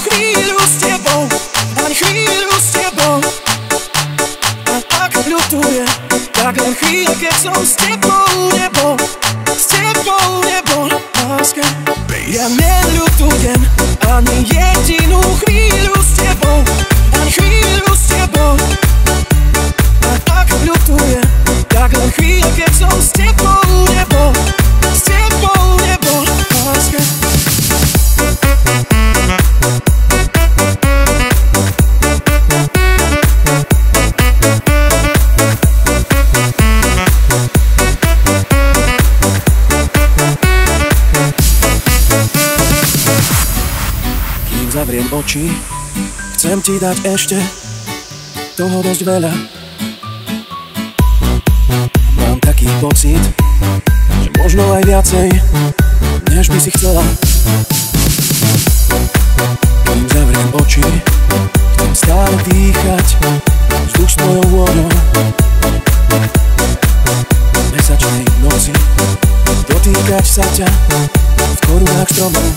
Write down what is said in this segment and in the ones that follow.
chvíľu s tebou, ani chvíľu s tebou. A ak ľutujem, tak len chvíľa, keď som s tebou nebol, s tebou nebol, láska. Ja neľutujem ani jedinú chvíľu s tebou, ani chvíľu s tebou. A ak ľutujem, tak len chvíľa, keď som s tebou nebol, s tebou nebol, láska. Kým zavriem oči, chcem ti dať ešte toho dosť veľa. Mám taký pocit, že možno aj viacej, než by si chcela. Kým zavriem oči, chcem stále dýchať vzduch s tvojou vôňou. V mesačnej noci dotýkať sa ťa v korunách stromov.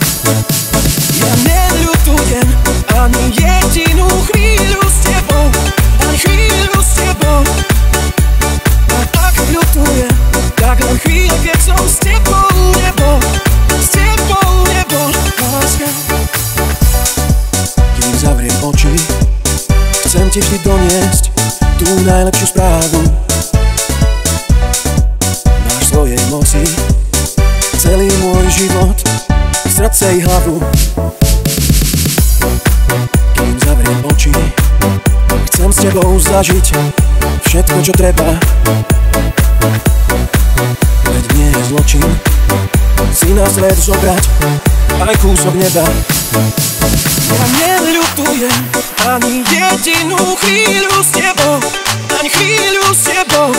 Ja neľutujem ani jedinú chvíľu s tebou, ani chvíľu s tebou. A ak ľutujem, tak len chvíľa, keď som s tebou nebol, s tebou nebol, láska. Kým zavriem oči, chcem ti vždy doniesť tú najlepšiu správu. Máš v svojej moci celý môj život, srdce i hlavu. Kým zavriem oči, chcem s tebou zažiť všetko, čo treba. Veď nie je zločin si na svet zobrať aj kúsok neba. Ja neľutujem ani jedinú chvíľu s tebou, ani chvíľu s tebou.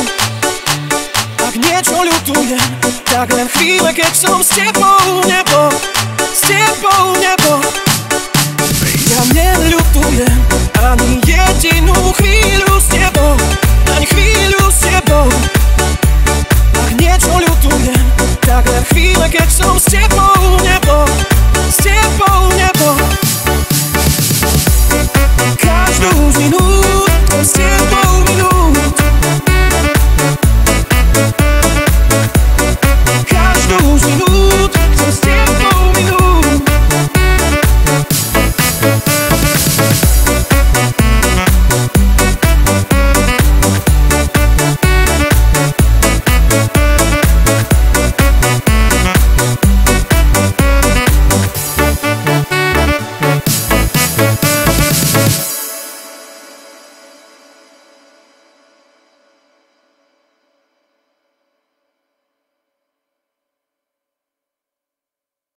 Ak niečo ľutujem, tak len chvíle, keď som s tebou nebol, s tebou nebol. Ja neľutujem ani jedinú